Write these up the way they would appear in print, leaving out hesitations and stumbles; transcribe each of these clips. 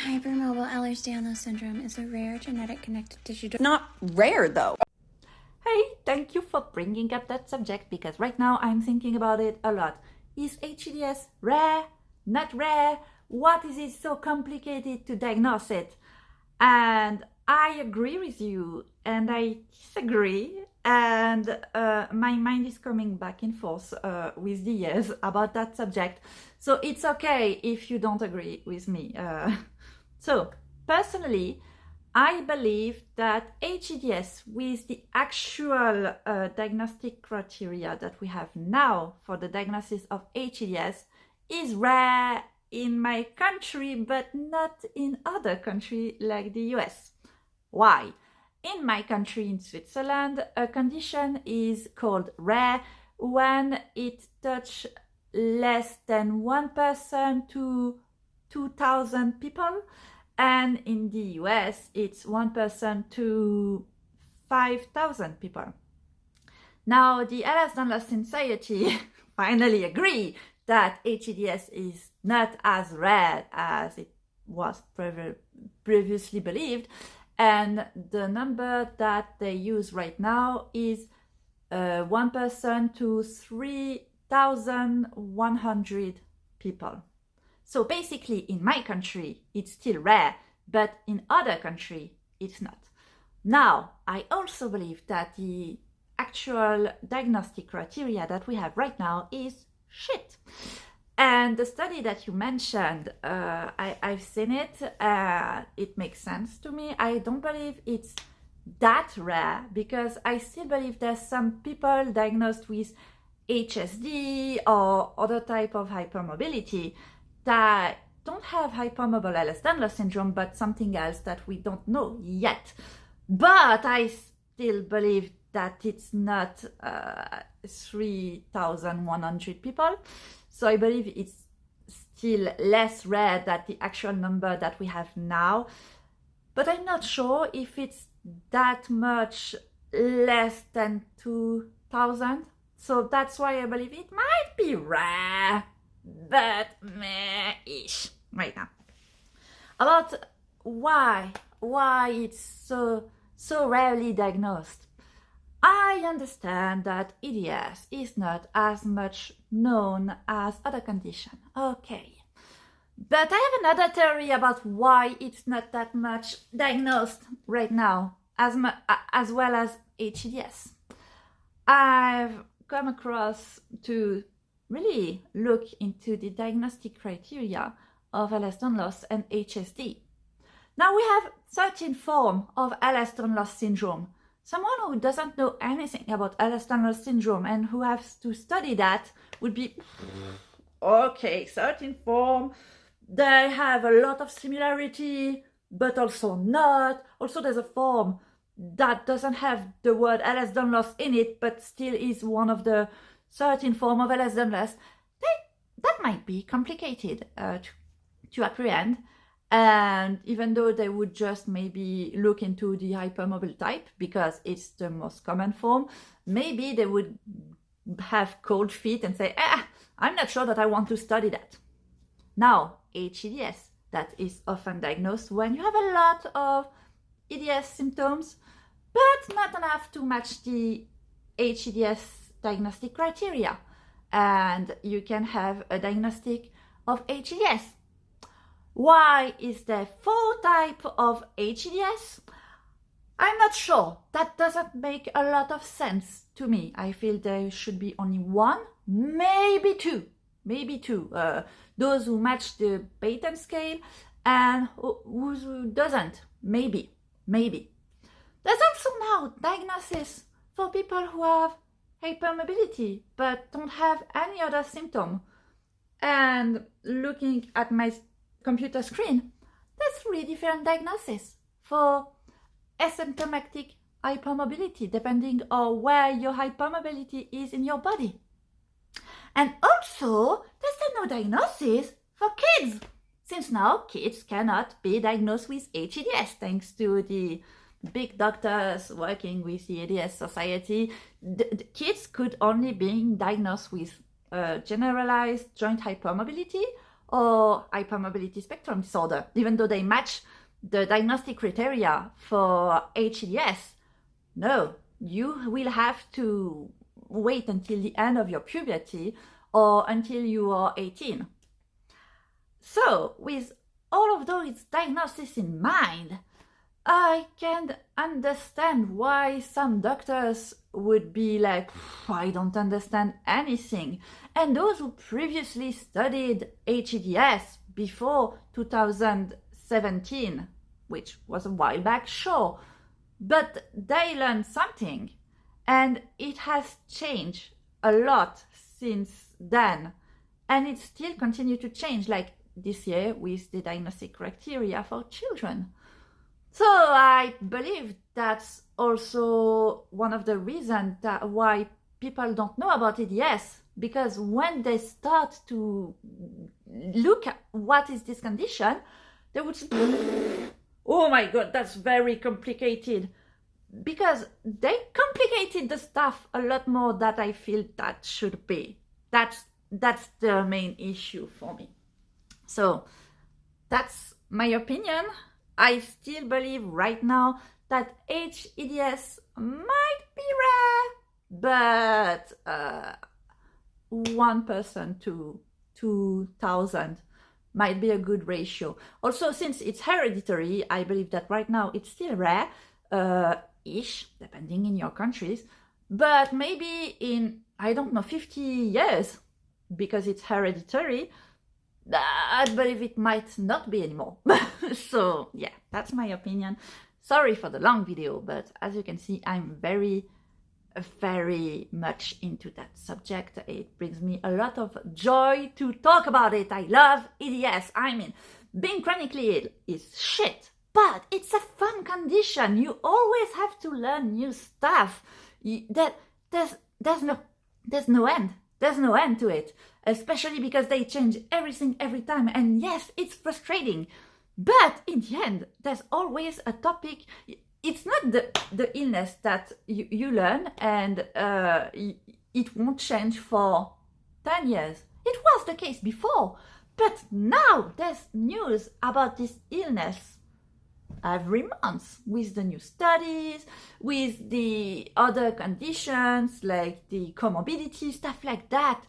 Hypermobile Ehlers-Danlos syndrome is a rare genetic connective tissue. Not rare though. Hey, thank you for bringing up that subject because right now I'm thinking about it a lot. Is HEDS rare? Not rare? What is it so complicated to diagnose it? And I agree with you and I disagree, and my mind is coming back and forth with the years about that subject. So it's okay if you don't agree with me. So personally, I believe that HEDS, with the actual diagnostic criteria that we have now for the diagnosis of HEDS, is rare in my country, but not in other countries like the US. Why? In my country, in Switzerland, a condition is called rare when it touches less than 1% to 2,000 people. And in the US, it's 1% to 5,000 people. Now, the Ehlers-Danlos Society finally agree that HEDS is not as rare as it was previously believed. And the number that they use right now is 1% to 3,100 people. So basically, in my country, it's still rare, but in other countries, it's not. Now, I also believe that the actual diagnostic criteria that we have right now is shit. And the study that you mentioned, I've seen it. It makes sense to me. I don't believe it's that rare because I still believe there's some people diagnosed with HSD or other type of hypermobility that don't have hypermobile Ehlers-Danlos syndrome, but something else that we don't know yet. But I still believe that it's not 3,100 people. So I believe it's still less rare than the actual number that we have now. But I'm not sure if it's that much less than 2,000. So that's why I believe it might be rare, but meh-ish right now. About why it's so rarely diagnosed. I understand that EDS is not as much known as other conditions. Okay. But I have another theory about why it's not that much diagnosed right now, as well as HEDS. I've come across to really look into the diagnostic criteria of Ehlers-Danlos and HSD. Now we have 13 forms of Ehlers-Danlos syndrome. Someone who doesn't know anything about Ehlers-Danlos syndrome and who has to study that would be, okay, 13 form, they have a lot of similarity, but also not. Also, there's a form that doesn't have the word Ehlers-Danlos in it, but still is one of the 13 forms of Ehlers-Danlos. That might be complicated to apprehend. And even though they would just maybe look into the hypermobile type because it's the most common form, maybe they would have cold feet and say, I'm not sure that I want to study that. Now, HEDS, that is often diagnosed when you have a lot of EDS symptoms, but not enough to match the HEDS diagnostic criteria. And you can have a diagnostic of HEDS. Why is there 4 types of HEDS? I'm not sure. That doesn't make a lot of sense to me. I feel there should be only 1, maybe 2. Maybe 2. Those who match the Batten scale and who doesn't. Maybe. There's also now diagnosis for people who have hypermobility but don't have any other symptom. And looking at my computer screen, there's 3 different diagnoses for asymptomatic hypermobility, depending on where your hypermobility is in your body. And also, there's no diagnosis for kids, since now kids cannot be diagnosed with HEDS thanks to the big doctors working with the EDS Society. The kids could only be diagnosed with generalized joint hypermobility or hypermobility spectrum disorder, even though they match the diagnostic criteria for HEDS. No, you will have to wait until the end of your puberty or until you are 18. So, with all of those diagnoses in mind, I can understand why some doctors would be like, I don't understand anything. And those who previously studied HEDS before 2017, which was a while back, sure, but they learned something, and it has changed a lot since then, and it still continues to change, like this year with the diagnostic criteria for children. So I believe that's also one of the reasons that why people don't know about it, yes, because when they start to look at what is this condition, they would say, oh my God, that's very complicated. Because they complicated the stuff a lot more than I feel that should be. That's the main issue for me. So that's my opinion. I still believe right now that HEDS might be rare, but 1 person to 2,000 might be a good ratio. Also, since it's hereditary, I believe that right now it's still rare, ish, depending in your countries, but maybe in, I don't know, 50 years, because it's hereditary, I believe it might not be anymore. So yeah, that's my opinion. Sorry for the long video, but as you can see, I'm very much into that subject. It brings me a lot of joy to talk about it. I love EDS. I mean, being chronically ill is shit, but it's a fun condition. You always have to learn new stuff. There's no end. There's no end to it, especially because they change everything every time. And yes, it's frustrating, but in the end, there's always a topic. It's not the illness that you learn and it won't change for 10 years. It was the case before, but now there's news about this illness every month with the new studies, with the other conditions like the comorbidity, stuff like that.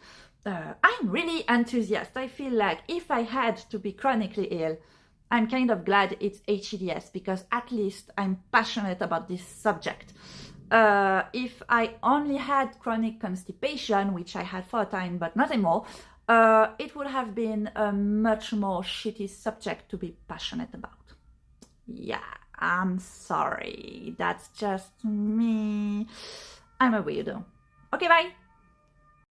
I'm really enthusiastic. I feel like if I had to be chronically ill, I'm kind of glad it's HEDS, because at least I'm passionate about this subject. If I only had chronic constipation, which I had for a time but not anymore, it would have been a much more shitty subject to be passionate about. Yeah, I'm sorry. That's just me. I'm a weirdo. Okay, bye.